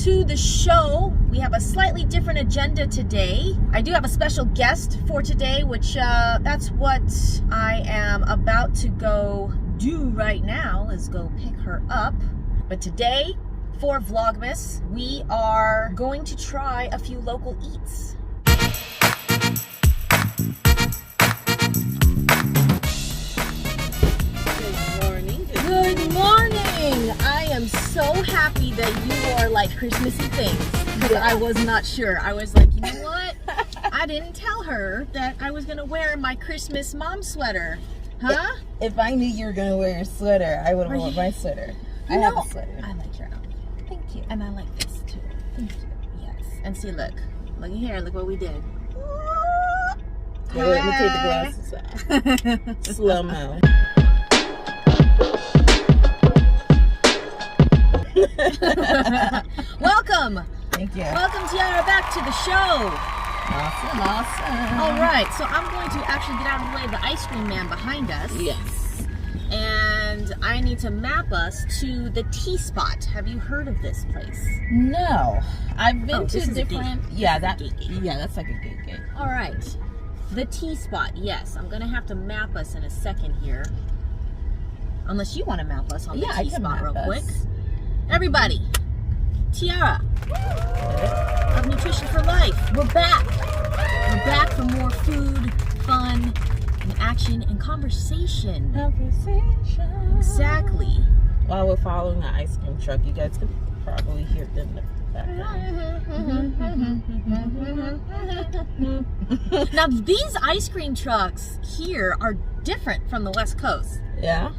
to the show. We have a slightly different agenda today. I do have a special guest for today, which that's what I am about to go do right now, is go pick her up. But today, for Vlogmas, we are going to try a few local eats. Good morning! I am so happy that you are like Christmassy things, because I was not sure. I was like, you know what? I didn't tell her that I was going to wear my Christmas mom sweater. Huh? If I knew you were going to wear a sweater, I would have worn my sweater. I have a sweater. I like your outfit. Thank you. And I like this too. Thank you. Yes. And see, look. Look here. Look what we did. Yeah, let me take the glasses off. Slow-mo. Welcome. Thank you. Welcome, Tiara, back to the show. Awesome, awesome. All right, so I'm going to actually get out of the way of the ice cream man behind us. Yes. And I need to map us to the Tea Spot. Have you heard of this place? No. I've been to gate. different... Yeah, that's like a gate. All right. The Tea Spot, yes. I'm going to have to map us in a second here. Unless you want to map us on the Tea Spot real quick. Everybody, Tiara of Nutrition4Life. We're back. We're back for more food, fun, and action and conversation. Exactly. While we're following the ice cream truck, you guys can probably hear it in the background. Now, these ice cream trucks here are different from the West Coast. Yeah?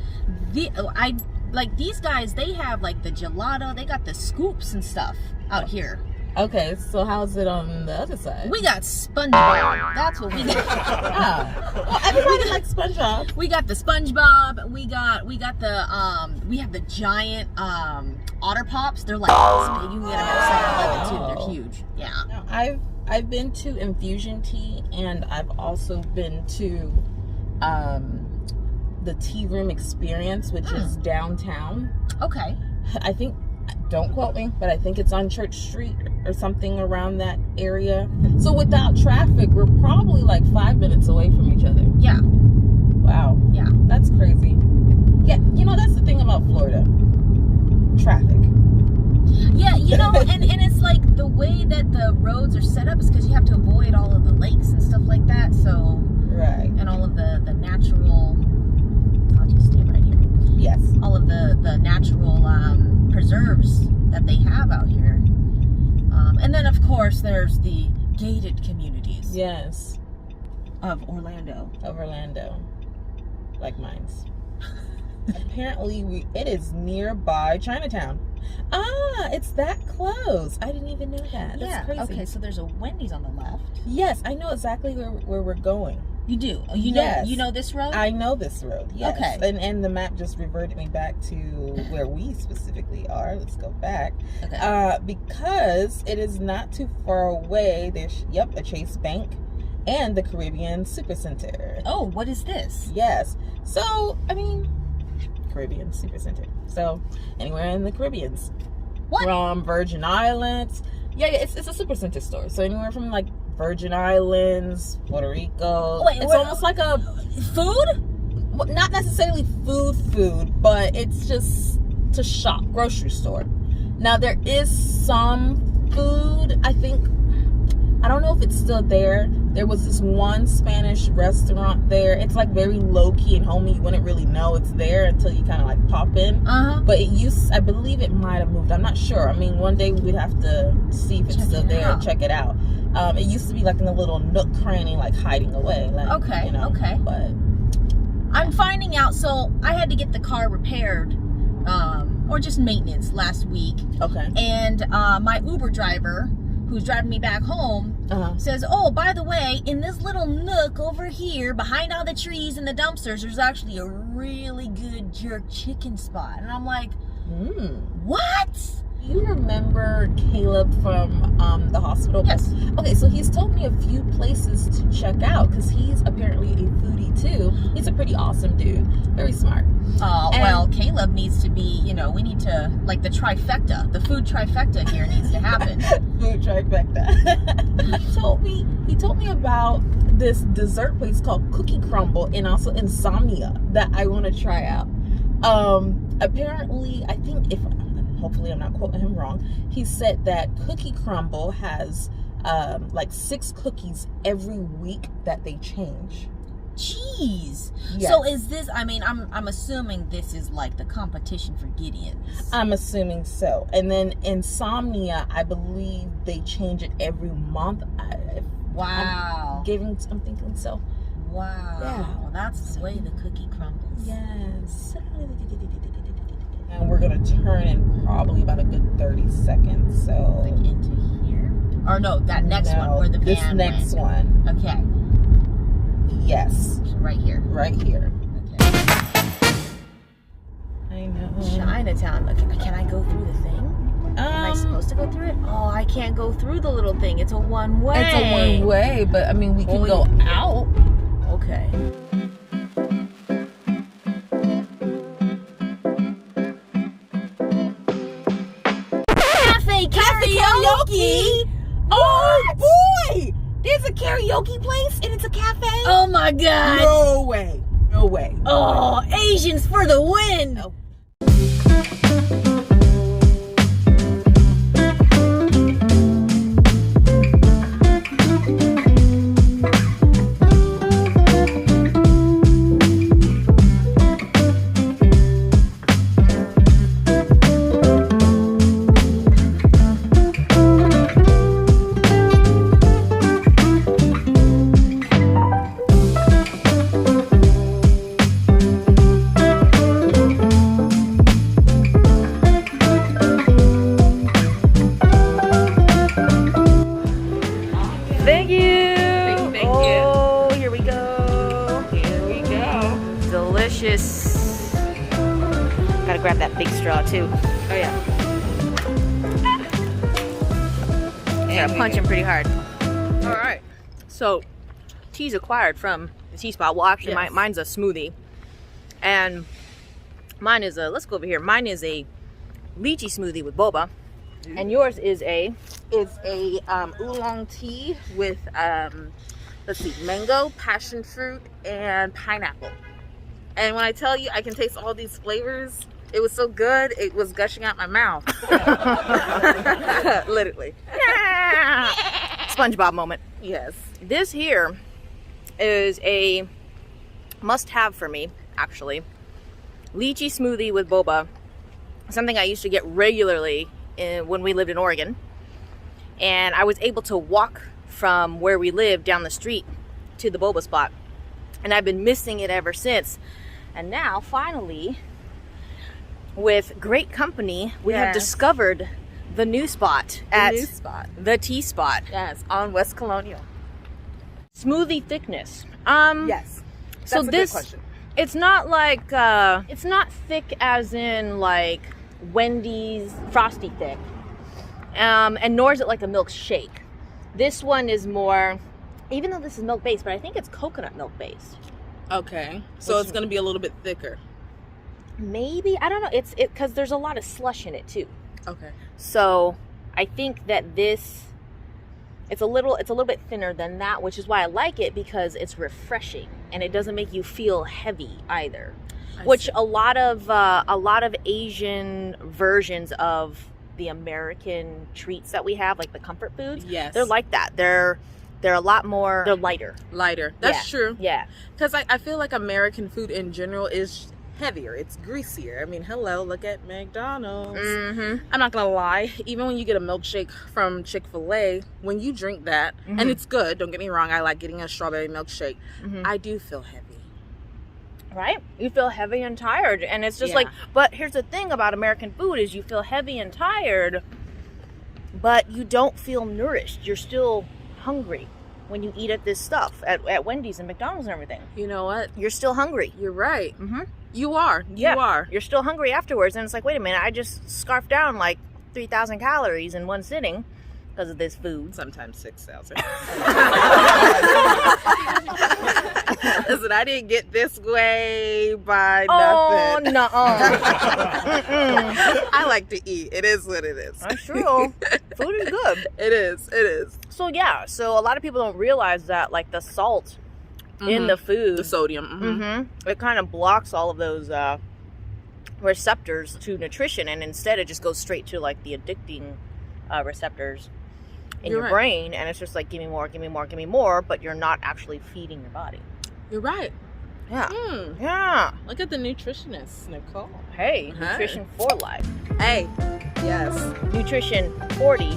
Like these guys, they have like the gelato, they got the scoops and stuff out here. Okay, so how's it on the other side? We got SpongeBob. That's what we got. Oh. Well, everybody likes SpongeBob. We got the SpongeBob. We got the we have the giant Otter Pops. They're like this big. You can get them at 7-Eleven too. They're huge. Yeah. Now, I've been to Infusion Tea, and I've also been to the Tea Room Experience, which is downtown. Okay. I think, don't quote me, but I think it's on Church Street or something around that area. So without traffic, we're probably like 5 minutes away from each other. Yeah. Wow. Yeah. That's crazy. Yeah, you know, that's the thing about Florida. Traffic. Yeah, you know, and it's like the way that the roads are set up is because you have to avoid all of the lakes and stuff like that. So, right. And all of the natural, I'll just stay right here. Yes. All of the natural preserves that they have out here. And then, of course, there's the gated communities. Yes. Of Orlando. Like mine's. Apparently, it is nearby Chinatown. Ah, it's that close. I didn't even know that. That's crazy. Okay, so there's a Wendy's on the left. Yes, I know exactly where we're going. You do? You know this road? I know this road, yes. Okay. And the map just reverted me back to where we specifically are. Let's go back. Okay. Because it is not too far away. There's, a Chase Bank and the Caribbean Supercenter. Oh, what is this? Yes. So, I mean, Caribbean Supercenter. So, anywhere in the Caribbeans. What? From Virgin Islands. Yeah, it's a Supercenter store. So, anywhere from, like, Virgin Islands, Puerto Rico. Wait, it's almost like a food? Well, not necessarily food, but it's just to shop, grocery store. Now there is some food. I don't know if it's still there. There was this one Spanish restaurant there. It's like very low key and homey. You wouldn't really know it's there until you kind of like pop in. But I believe it might have moved. I'm not sure. I mean, one day we'd have to see if it's still there and check it out. It used to be like in a little nook cranny, like hiding away. Like, okay, you know, okay. But I'm finding out. So I had to get the car repaired, or just maintenance last week. Okay. And my Uber driver, who's driving me back home, says, oh, by the way, in this little nook over here, behind all the trees and the dumpsters, there's actually a really good jerk chicken spot. And I'm like, what? You remember Caleb from the hospital? Yes. Okay, so he's told me a few places to check out because he's apparently a foodie too. He's a pretty pretty awesome dude. Very smart. Oh, well, Caleb needs to be, you know, we need to, like, the trifecta, the food trifecta here needs to happen. Food trifecta. He told me about this dessert place called Cookie Crumble and also Insomnia that I want to try out. Apparently, I think hopefully I'm not quoting him wrong, he said that Cookie Crumble has like 6 cookies every week that they change. Jeez. Yes. So is this, I mean, I'm assuming this is like the competition for Gideon's. I'm assuming so. And then Insomnia, I believe they change it every month. Wow. I'm thinking so. Wow. Yeah. Well, that's the way the cookie crumbles. Yes. And we're going to turn in probably about a good 30 seconds. So. Like into here? Or no, that next one where the van This next went. one. Okay. Yes. So right here. Right here. Okay. I know. Chinatown. Okay, can I go through the thing? Am I supposed to go through it? Oh, I can't go through the little thing. It's a one-way. It's a one-way, but I mean, we can go out. Okay. Cafe karaoke. Oh boy! There's a karaoke place and it's a cafe. Oh my God. No way. No way. Oh, Asians for the win. Oh. Gotta grab that big straw too. Oh yeah. Yeah, punch him pretty hard. All right. So, tea's acquired from the tea spot. Well, actually, Yes. mine's a smoothie, and mine is a. Let's go over here. Mine is a lychee smoothie with boba, and yours is a. It's a oolong tea with let's see, mango, passion fruit, and pineapple. And when I tell you I can taste all these flavors, it was so good, it was gushing out my mouth. Literally. SpongeBob moment. Yes. This here is a must-have for me, actually. Lychee smoothie with boba. Something I used to get regularly when we lived in Oregon. And I was able to walk from where we lived down the street to the boba spot. And I've been missing it ever since. And now, finally, with great company, we have discovered the new spot at the tea spot. Yes, on West Colonial. Smoothie thickness. Yes. That's so a this, good question. it's not like, it's not thick as in like Wendy's Frosty thick. And nor is it like a milkshake. This one is more, even though this is milk based, but I think it's coconut milk based. Okay. So it's going to be a little bit thicker. Maybe, I don't know. It's because there's a lot of slush in it too. Okay. So I think that this, it's a little bit thinner than that, which is why I like it, because it's refreshing and it doesn't make you feel heavy either. Which a lot of Asian versions of the American treats that we have, like the comfort foods, yes, they're like that. They're a lot more, they're lighter. That's true. Yeah. Because I feel like American food in general is heavier. It's greasier. I mean, hello, look at McDonald's. Mm-hmm. I'm not going to lie. Even when you get a milkshake from Chick-fil-A, when you drink that, Mm-hmm. and it's good, don't get me wrong, I like getting a strawberry milkshake, Mm-hmm. I do feel heavy. Right? You feel heavy and tired. And it's just like, but here's the thing about American food is you feel heavy and tired, but you don't feel nourished. You're still hungry when you eat at this stuff at Wendy's and McDonald's and everything. You know what? You're still hungry. You're right. Mm-hmm. You are. You are. You're still hungry afterwards. And it's like, wait a minute, I just scarfed down like 3,000 calories in one sitting. because of this food. Sometimes 6,000. Listen, I didn't get this way by nothing. Oh, no. I like to eat. It is what it is. That's true. Food is good. It is. It is. So, yeah. So, a lot of people don't realize that, like, the salt in the food. The sodium. It kind of blocks all of those receptors to nutrition. And instead, it just goes straight to, like, the addicting receptors in your brain. And it's just like, give me more, give me more, give me more. But you're not actually feeding your body. You're right. Yeah. Yeah. Look at the nutritionist, Nicole. Hey, Nutrition4Life. Hey. Yes. Nutrition 40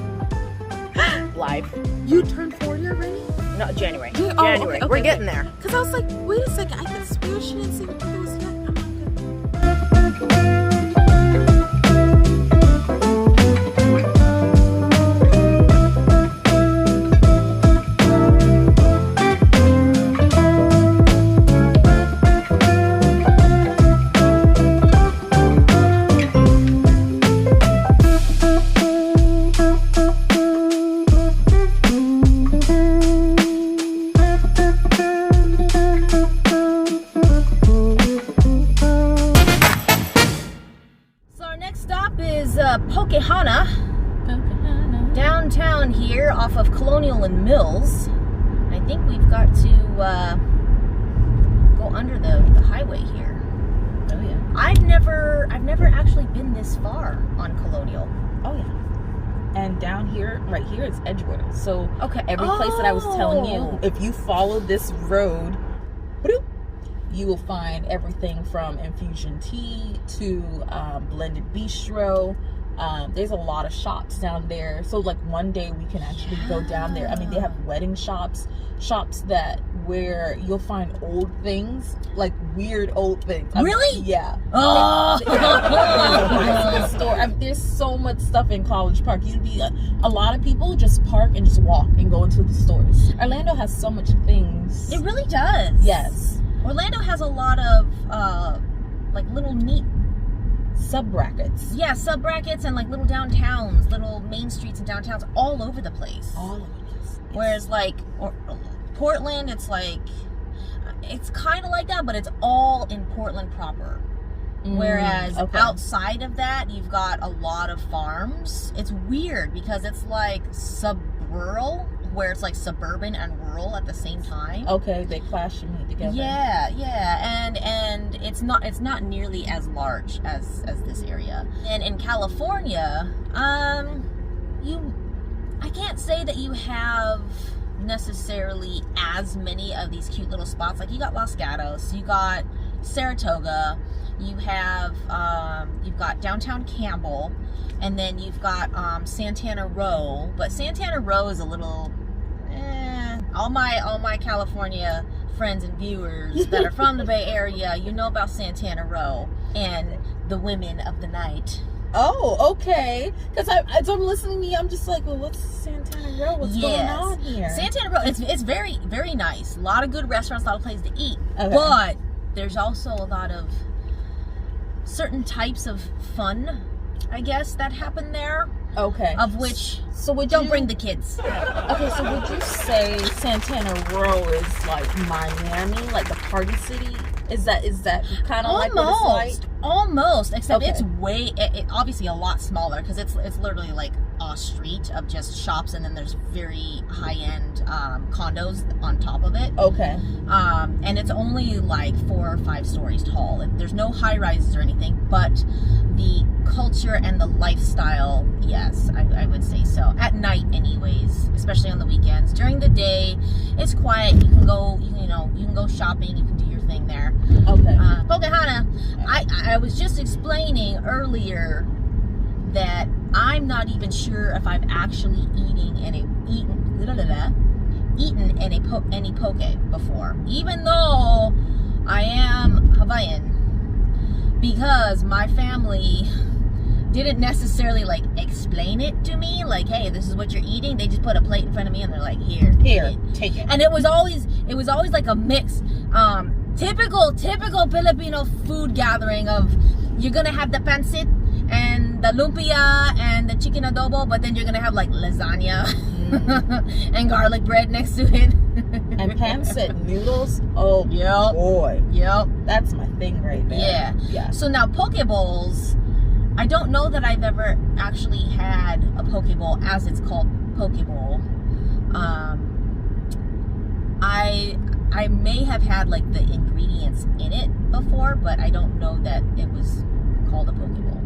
Life. You turned 40 already? No, January. January. Okay, we're getting there. Because I was like, wait a second. I could swear she didn't say what it was yet. Hana, downtown here off of Colonial and Mills. I think we've got to go under the highway here. Oh yeah. I've never actually been this far on Colonial. Oh yeah. And down here, right here, it's Edgewater. So okay, every place that I was telling you, if you follow this road, you will find everything from infusion tea to blended bistro. There's a lot of shops down there. So like one day we can actually go down there. I mean, they have wedding shops that where you'll find old things, like weird old things. Really? Yeah. Oh. Store. I mean, there's so much stuff in College Park. You'd be a lot of people just park and just walk and go into the stores. Orlando has so much things. It really does. Yes. Orlando has a lot of like little neat sub-brackets. Yeah, sub-brackets and like little downtowns, little main streets and downtowns all over the place. All over the place. Whereas like Portland, it's like, it's kind of like that, but it's all in Portland proper. Whereas outside of that, you've got a lot of farms. It's weird because it's like sub-rural, where it's like suburban and rural at the same time. Okay, they clash and meet together. Yeah, and it's not nearly as large as this area. And in California, I can't say that you have necessarily as many of these cute little spots. Like you got Los Gatos, you got Saratoga, you have you've got downtown Campbell, and then you've got Santana Row. But Santana Row is a little all my California friends and viewers that are from the Bay Area, you know about Santana Row and the women of the night. Oh, okay. Because as I'm listening to you, I'm just like, well, what's Santana Row? What's going on here? Santana Row, it's very, very nice. A lot of good restaurants, a lot of places to eat. Okay. But there's also a lot of certain types of fun, I guess, that happen there. Okay. Of which, so don't bring the kids. Okay, so would you say Santana Row is like Miami, like the party city? Is that kind of like what it's like? Almost, except it's obviously a lot smaller because it's literally like a street of just shops, and then there's very high-end condos on top of it. Okay. And it's only like 4 or 5 stories tall. There's no high-rises or anything, but the culture and the lifestyle, yes, I would say so. At night, anyways, especially on the weekends. During the day, it's quiet. You can go, you can go shopping. You can do your thing there. Okay. Hana, I was just explaining earlier that I'm not even sure if I've actually eaten any poke before, even though I am Hawaiian, because my family didn't necessarily like explain it to me, like, hey, this is what you're eating. They just put a plate in front of me and they're like, here, take it. And it was always like a mix, typical Filipino food gathering of, you're gonna have the pancit and the lumpia and the chicken adobo, but then you're gonna have like lasagna and garlic bread next to it. And Pam said noodles. Oh, yep. Boy. Yep. That's my thing right there. Yeah. Yeah. So now poke bowls, I don't know that I've ever actually had a poke bowl as it's called poke bowl. I may have had like the ingredients in it before, but I don't know that it was called a poke bowl.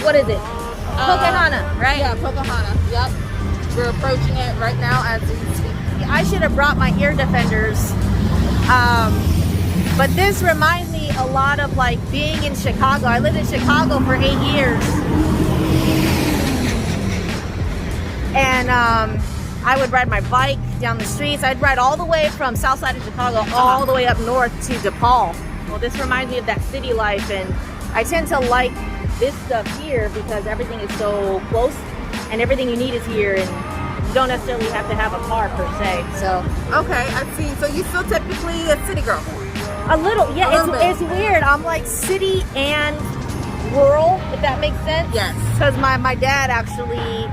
What is it? Hana, right? Yeah, Hana. Yep. We're approaching it right now as we speak. I should have brought my ear defenders. But this reminds me a lot of like being in Chicago. I lived in Chicago for 8 years. And I would ride my bike down the streets. I'd ride all the way from south side of Chicago all the way up north to DePaul. Well, this reminds me of that city life, and I tend to like this stuff here because everything is so close and everything you need is here, and you don't necessarily have to have a car per se. So okay, I see. So you still typically a city girl? A little, yeah. It's weird. I'm like city and rural, if that makes sense. Yes. Because my dad actually,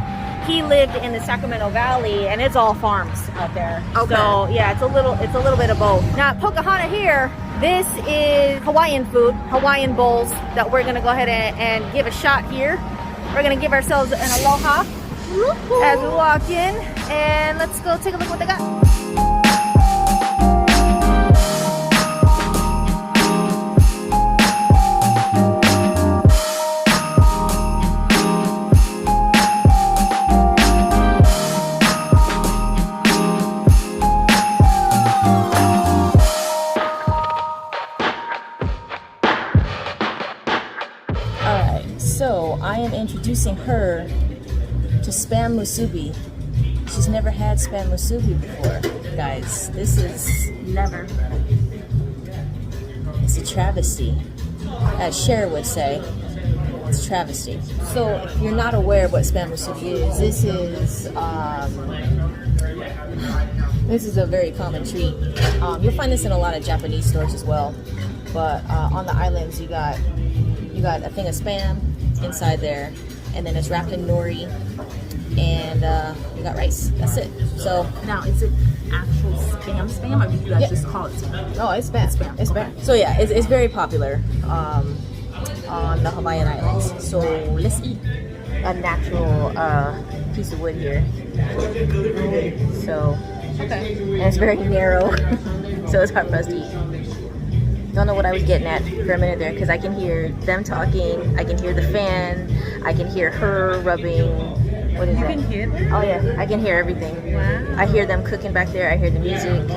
he lived in the Sacramento Valley, and it's all farms out there. Okay. So yeah, it's a little bit of both. Now Pocahana here. This is Hawaiian food, Hawaiian bowls that we're gonna go ahead and give a shot here. We're gonna give ourselves an aloha as we walk in, and let's go take a look what they got. So I am introducing her to spam musubi. She's never had spam musubi before, guys. This is never. It's a travesty, as Cher would say. It's a travesty. So if you're not aware of what spam musubi is, this is a very common treat. You'll find this in a lot of Japanese stores as well. But on the islands, you got a thing of spam inside there, and then it's wrapped in nori, and you got rice. That's it. So now, is it actual spam, or do you guys just call it spam? No, it's spam. It's spam. So yeah, it's very popular on the Hawaiian Islands. So let's eat a natural piece of wood here. So okay, and it's very narrow, so it's hard for us to eat. Don't know what I was getting at for a minute there, because I can hear them talking, I can hear the fan, I can hear her rubbing. What is that? You can hear them? Oh yeah, I can hear everything. Wow. I hear them cooking back there, I hear the music.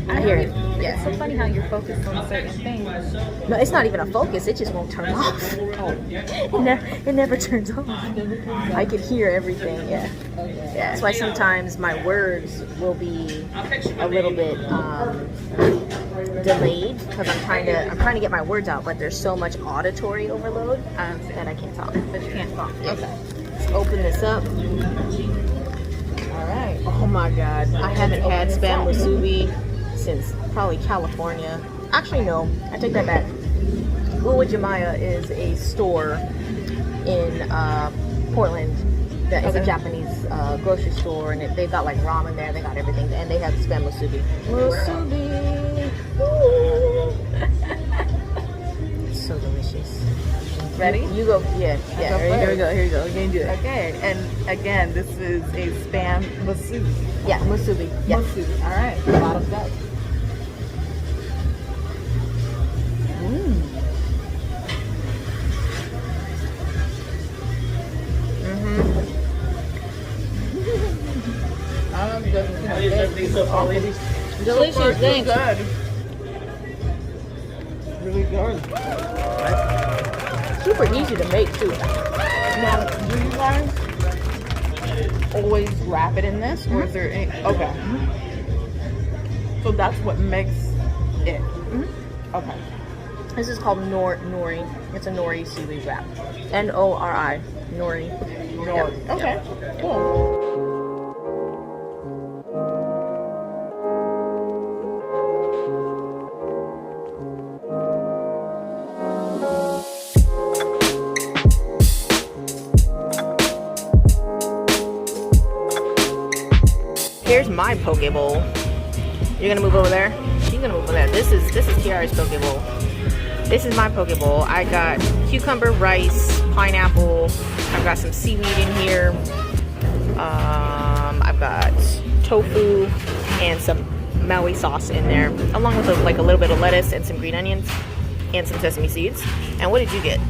I hear it. Yeah. It's so funny how you're focused on certain things. No, it's not even a focus, it just won't turn off. Oh. It never turns off. I can hear everything, yeah. Yeah, that's why sometimes my words will be a little bit delayed, because I'm trying to get my words out, but there's so much auditory overload that I can't talk. But you can't talk. Okay. Let's open this up. Alright. Oh my god. I haven't had spam musubi since probably California. Actually no, I take that back. Uwajimaya is a store in Portland that is a Japanese grocery store, and they've got like ramen there, they got everything, and they have spam musubi. Musubi! So delicious. Ready? You go, yeah. Here we go. We're gonna do it. Okay, and again, this is a spam musubi. Yeah, musubi. Yeah. Musubi. All right, bottoms up. Delicious, thanks. Good. Really good. Super easy to make too. Now, do you guys always wrap it in this, or is there any? Okay. So that's what makes it. Okay. This is called nori. It's a nori seaweed wrap. N-O-R-I. Nori. Nori. Okay. Cool. Here's my poke bowl. You're gonna move over there? She's gonna move over there. This is Tiara's poke bowl. This is my poke bowl. I got cucumber, rice, pineapple. I've got some seaweed in here. I've got tofu and some Maui sauce in there, along with a little bit of lettuce and some green onions and some sesame seeds. And what did you get?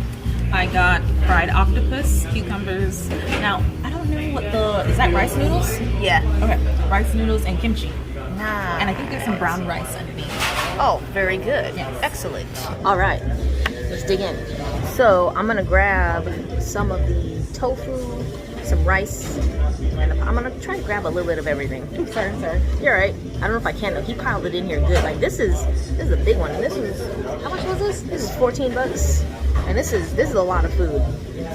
I got fried octopus, cucumbers. Now, I don't know what is that rice noodles? Yeah. Okay, rice noodles and kimchi. Nah. And I think there's some brown rice underneath. Oh, very good. Yes. Excellent. All right, let's dig in. So I'm gonna grab some of the tofu, some rice, and I'm gonna try to grab a little bit of everything. Sorry. You're right. I don't know if I can though. He piled it in here good. Like this is a big one. And this is, how much was this? This is 14 bucks. And this is a lot of food.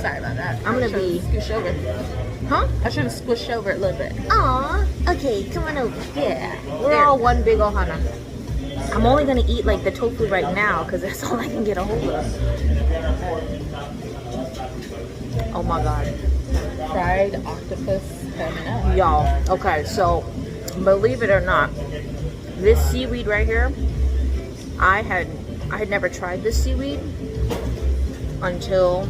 Sorry about that. I'm gonna be squish over. Huh? I should have squished over a little bit. Aw, okay, come on over. Yeah, we're all one big old Hana. I'm only gonna eat like the tofu right now because that's all I can get a hold of. Oh my god. Fried octopus coming up. Y'all, okay, so believe it or not, this seaweed right here, I had never tried this seaweed until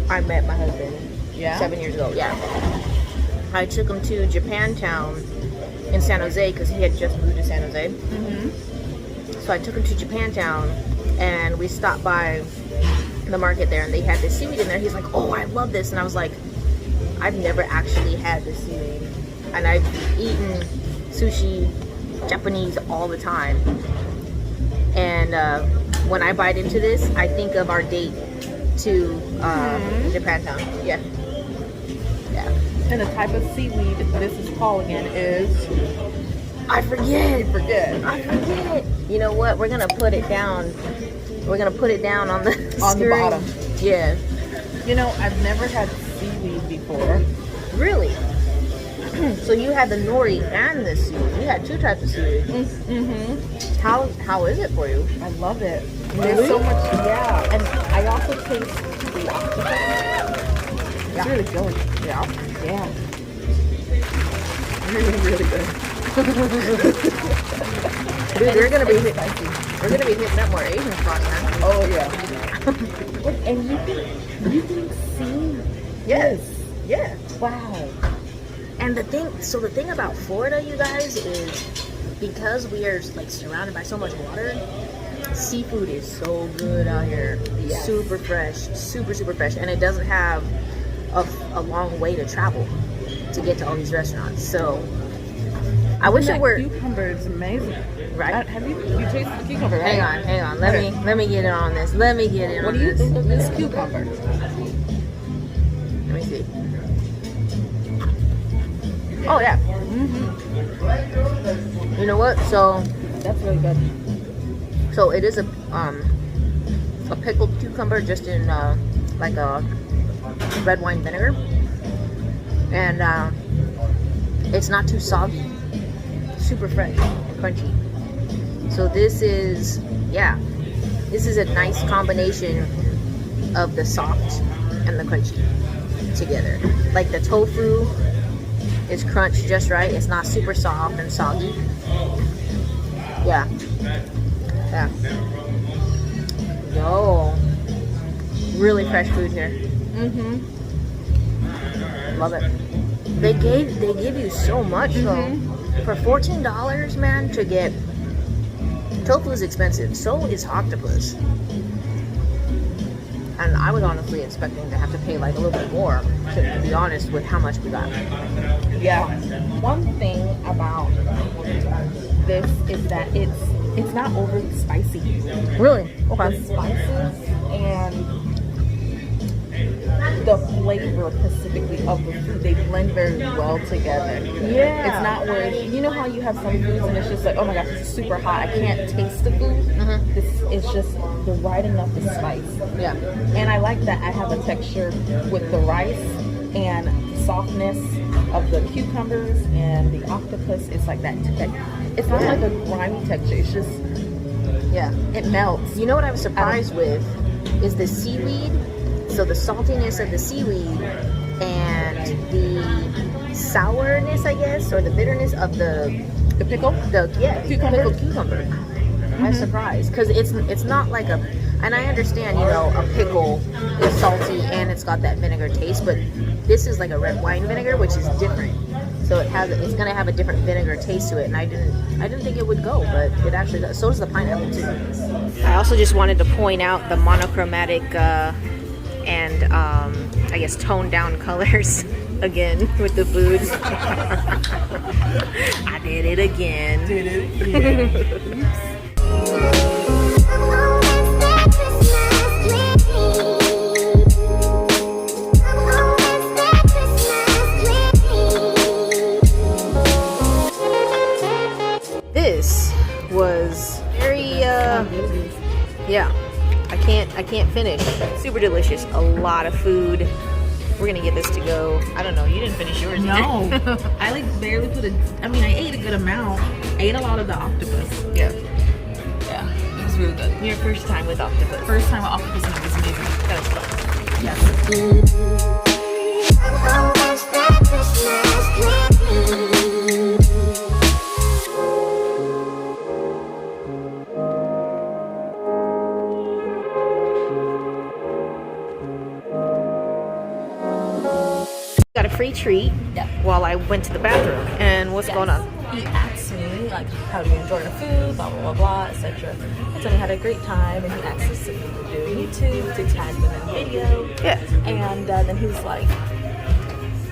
I met my husband. Yeah? 7 years ago, yeah. I took him to Japantown in San Jose because he had just moved to San Jose. So I took him to Japantown and we stopped by the market there and they had this seaweed in there. He's like, oh, I love this. And I was like, I've never actually had this seaweed. And I've eaten sushi, Japanese all the time. And when I bite into this, I think of our date to Japantown. Yeah. And the type of seaweed this is called again is... I forget. You forget. I forget. You know what? We're gonna put it down. We're gonna put it down on the On the bottom. Yeah. You know, I've never had seaweed before. Really? So you had the nori and the seaweed. You had two types of seaweed. How is it for you? I love it. Really? There's so much, yeah. And I also taste the octopus. It's really good. Yeah. Really, really good. Dude, we're gonna be hitting up more Asian spots, man. Oh yeah. And you can see. Yes. Yeah. Wow. And the thing about Florida, you guys, is because we are like surrounded by so much water, seafood is so good out here. Yes. Super fresh, super fresh, and it doesn't have a long way to travel to get to all these restaurants. So I wish it were. Cucumber is amazing, right? Have you tasted the cucumber? Right? Hang on. Let me get in on this. Let me get in What on do you this. think of this cucumber? Let me see. Oh yeah. You know what? So That's really good. So it is a pickled cucumber just in like a red wine vinegar, and it's not too soggy, super fresh and crunchy. So this is a nice combination of the soft and the crunchy together. Like the tofu is crunched just right. It's not super soft and soggy. Yeah. Yo, really fresh food here. Love it. They give you so much though. For $14, man, to get tofu is expensive. So is octopus. I And I was honestly expecting to have to pay like a little bit more, to be honest, with how much we got. Yeah. One thing about this is that it's not overly spicy. Really? Okay. The spices and the flavor specifically of the food, they blend very well together. Yeah. It's not where, you know how you have some foods and it's just like, oh my gosh, it's super hot, I can't taste the food. This is just the right enough of spice. Yeah. And I like that I have a texture with the rice and the softness of the cucumbers and the octopus. It's like that. It's not like a grimy texture. It's just, it melts. You know what I was surprised with is the seaweed. So the saltiness of the seaweed and the sourness, I guess, or the bitterness of the pickle. Cucumber. Pickled cucumber. I was surprised because it's not like a. And I understand, you know, a pickle is salty and it's got that vinegar taste, but this is like a red wine vinegar, which is different. So it's gonna have a different vinegar taste to it, and I didn't think it would go, but it actually does. So does the pineapple too. I also just wanted to point out the monochromatic and I guess toned down colors again with the food. I did it again. This was very I can't finish. Super delicious. A lot of food. We're gonna get this to go. I don't know. You didn't finish yours. No. I like barely put I ate a good amount. I ate a lot of the octopus. Yeah. Yeah. It was really good. Your first time with octopus. First time with octopus, and it was amazing. That was fun. Yes. Got a free treat while I went to the bathroom. And what's going on? He asked me, like, how do you enjoy the food, blah, blah, blah, blah, etc. I told him I had a great time, and he asked us if we would do YouTube to tag them in the video. Yeah. And then he was like,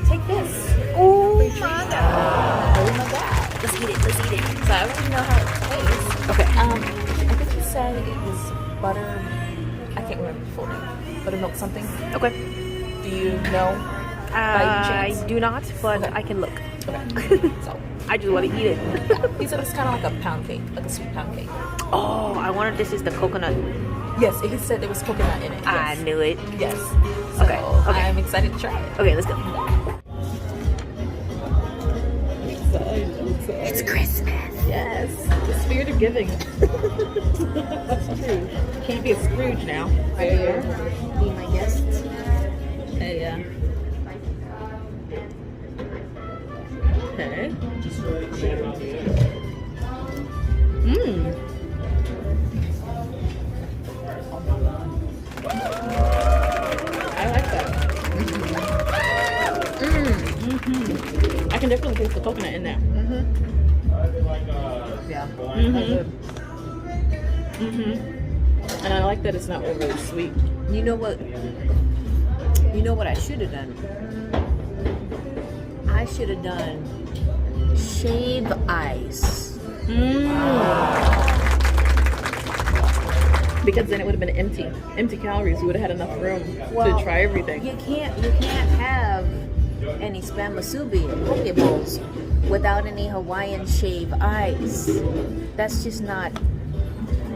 take this. Oh my God. Oh my God. Let's eat it. Let's eat it. So I want to know how it tastes. Okay. I think he said it was butter. I can't remember the full name. Buttermilk something. Okay. Do you know? I do not, but I can look. Okay. So I just want to eat it. he said it's kind of like a pound cake, like a sweet pound cake. Oh, I wonder if this is the coconut. Yes, he said there was coconut in it. I Yes. knew it. Yes. So Okay. I'm excited to try it. Okay, let's go. It's Christmas. Yes. The spirit of giving. That's true. Can't be a Scrooge now. Right here. Be my guest. Hey, yeah. Okay. I like that. I can definitely taste the coconut in there. Yeah. And I like that it's not overly sweet. You know what? You know what I should have done? I should have done shave ice. Because then it would have been empty calories. You would have had enough room to try everything. You can't have any spam musubi and poke bowls without any Hawaiian shave ice. That's just not.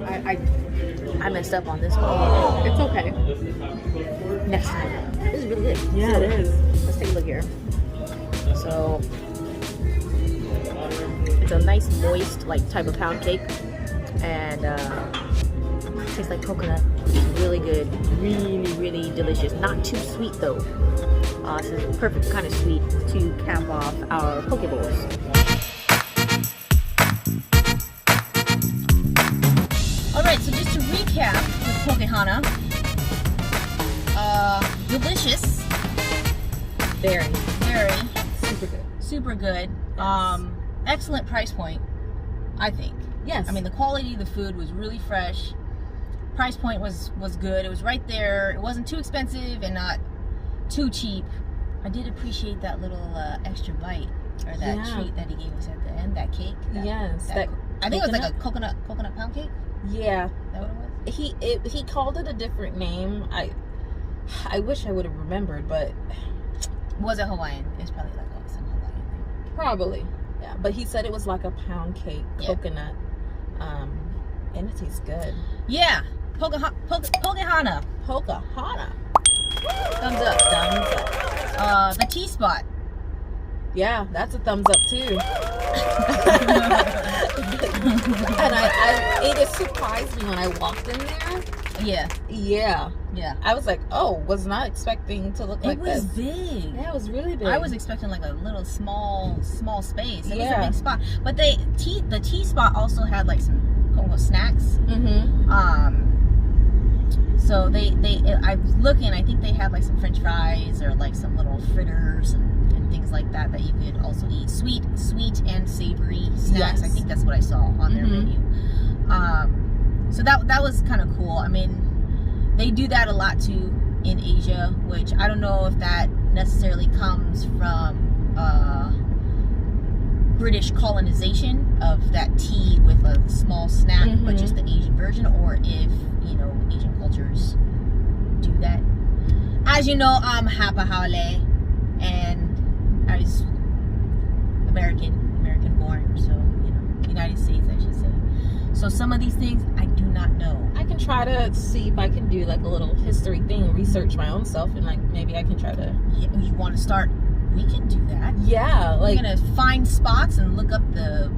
I messed up on this one. It's okay. Next time. This is really good. Yeah, So, it is. let's take a look here. So it's a nice moist like type of pound cake, and tastes like coconut. Really good. Really delicious. Not too sweet though. This is the perfect kind of sweet to cap off our poke bowls. Alright, so just to recap with Poke Hana. Delicious. Very. Super good. Super good. Yes. Excellent price point, I think. Yes. I mean, the quality of the food was really fresh. Price point was good. It was right there. It wasn't too expensive and not too cheap. I did appreciate that little extra bite or that treat that he gave us at the end. That cake. Yes. I think it was like a coconut pound cake. Yeah. Is that what it was? He called it a different name. I wish I would have remembered, but was it Hawaiian? It's probably like some Hawaiian thing. Probably. Yeah. But he said it was like a pound cake, coconut. And it tastes good. Yeah. Hana. Hana. Thumbs up. The tea spot. Yeah, that's a thumbs up too. And it just surprised me when I walked in there. Yeah. I was like, oh, was not expecting to look like this. It was big. Yeah, it was really big. I was expecting like a little small space. It was a big spot. But the tea spot also had like some snacks. So I'm looking, I think they had like some French fries or like some little fritters and things like that you could also eat. Sweet and savory snacks. I think that's what I saw on their menu. So that was kind of cool. I mean, they do that a lot too in Asia, which I don't know if that necessarily comes from British colonization of that tea with a small snack, but just the Asian version, or if, Asian cultures do that. As you know, I'm Hapa Haole, and I was American born, so, United States, I should say. So some of these things I do not know. I can try to see if I can do like a little history thing, research my own self, and like maybe I can try to. Yeah, you want to start? We can do that. Yeah, we're gonna find spots and look up the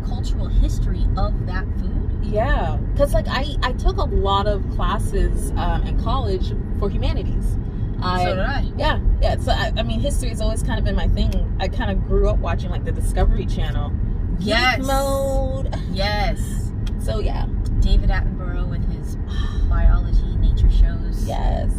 cultural history of that food. Yeah, because like I took a lot of classes in college for humanities. So did I. Yeah. So I mean, history has always kind of been my thing. I kind of grew up watching like the Discovery Channel. Yes. Geek Mode. Yes. So yeah. David Attenborough with his biology, nature shows. Yes.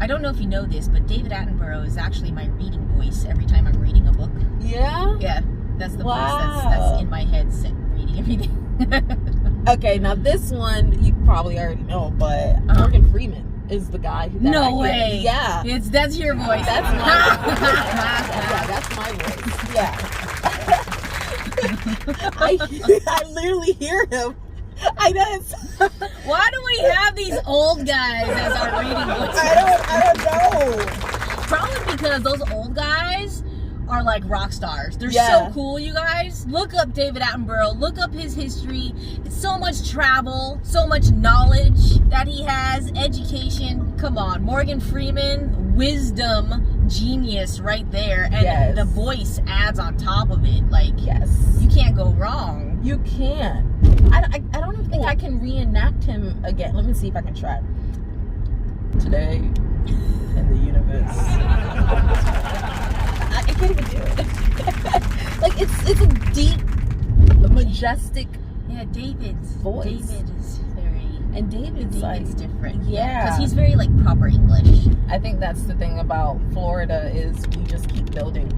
I don't know if you know this, but David Attenborough is actually my reading voice every time I'm reading a book. Yeah? Yeah. That's the voice that's in my head reading everything. Okay, now this one you probably already know, but Morgan Freeman is the guy who No way. Yeah. That's your voice. That's my voice. Yeah, that's my voice. Yeah. I literally hear him. I know. Why do we have these old guys as our reading voices? I don't know. Probably because those old guys are like rock stars. They're so cool, you guys. Look up David Attenborough. Look up his history. It's so much travel, so much knowledge that he has, education. Come on, Morgan Freeman, wisdom, genius right there. And the voice adds on top of it. Like, you can't go wrong. You can't. I don't even think I can reenact him again. Let me see if I can try. Today in the universe. I can't even do it. Like it's a deep, majestic. Yeah, David's voice. David is very. And David's like different. Yeah, because he's very like proper English. I think that's the thing about Florida is we just keep building.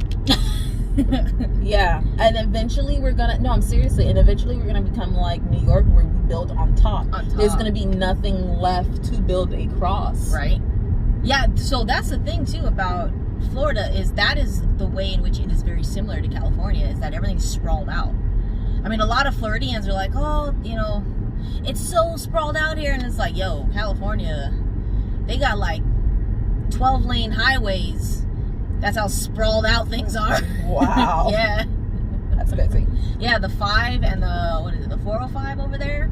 Yeah, and eventually we're gonna. No, I'm seriously. And eventually we're gonna become like New York, where we build on top. There's gonna be nothing left to build across. Right. Yeah. So that's the thing too about Florida is the way in which it is very similar to California. Is that everything's sprawled out. I mean, a lot of Floridians are like, oh, it's so sprawled out here, and it's like, yo, California, they got like 12-lane highways. That's how sprawled out things are. Wow. Yeah. That's crazy. Yeah, the 5 and the 405 over there,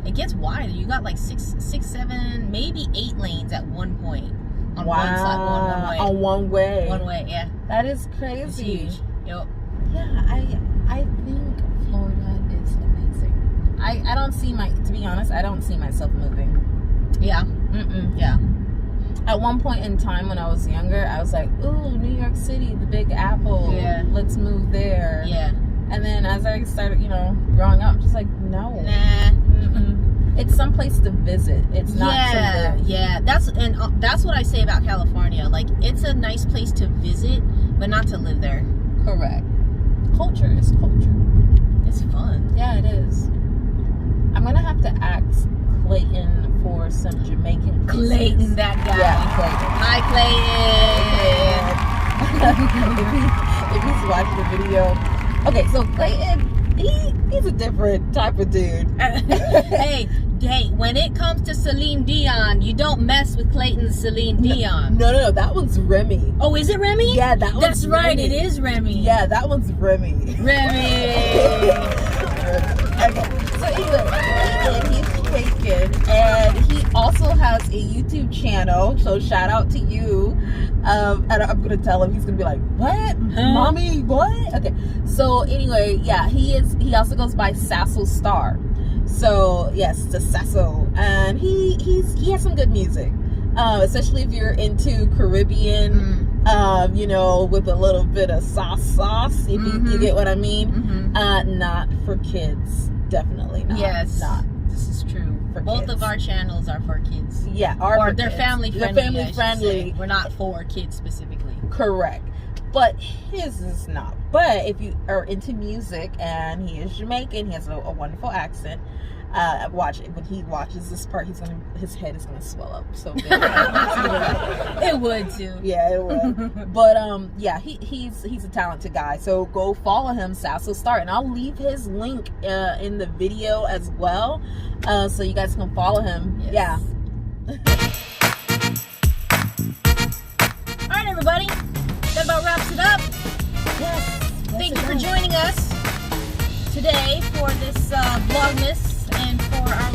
it gets wider. You got like 6, 7, maybe 8 lanes at one point. On one side, one way. On one way. One way, yeah. That is crazy. It's huge. Yep. Yeah, I think Florida is amazing. I don't see to be honest, I don't see myself moving. Yeah. Yeah. At one point in time when I was younger, I was like, ooh, New York City, the Big Apple. Yeah. Let's move there. Yeah. And then as I started, growing up, just like, no. Nah. It's someplace to visit. It's not to live. Yeah. That's what I say about California. Like, it's a nice place to visit, but not to live there. Correct. Culture is culture. It's fun. Yeah, it is. I'm going to have to ask Clayton for some Jamaican kisses. Clayton, that guy. Yeah, Clayton. Hi, Clayton. if he's watching the video. Okay, so Clayton, he's a different type of dude. hey, when it comes to Celine Dion, you don't mess with Clayton's Celine Dion. No, that one's Remy. Oh, is it Remy? Yeah, that one's That's right, Remy. it is Remy. Yeah, that one's Remy. Remy. Okay, so anyway, he's Jamaican, and he also has a YouTube channel, so shout out to you. And I'm gonna tell him, he's gonna be like, what? Mommy, what? Okay, so anyway, yeah, he also goes by Sasso Star. So yes, the Sasso, and he has some good music, especially if you're into Caribbean, you know, with a little bit of sauce, if you get what I mean. Not for kids, definitely not. Yes, not. This is true. For Both kids. of our channels are for kids. Yeah, or they're family friendly. They're family friendly. We're not for kids specifically. Correct. But his is not. But if you are into music, and he is Jamaican, he has a wonderful accent. Watch it. When he watches this part, his head is gonna swell up so big. It would too. Yeah, it would. But yeah, he's a talented guy. So go follow him, Sasso Star, and I'll leave his link in the video as well, so you guys can follow him. Yes. Yeah. All right, everybody. That about wraps it up. Yes. Thank you for joining us today for this Vlogmas and for our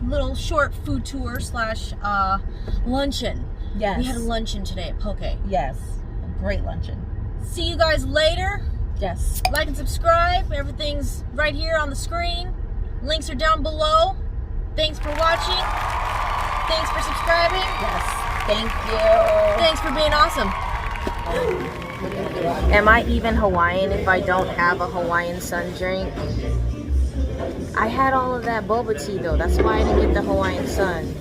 little short food tour / luncheon. Yes. We had a luncheon today at Poke. Yes. A great luncheon. See you guys later. Yes. Like and subscribe. Everything's right here on the screen. Links are down below. Thanks for watching. Thanks for subscribing. Yes. Thank you. Thanks for being awesome. Am I even Hawaiian if I don't have a Hawaiian sun drink? I had all of that boba tea though. That's why I didn't get the Hawaiian sun.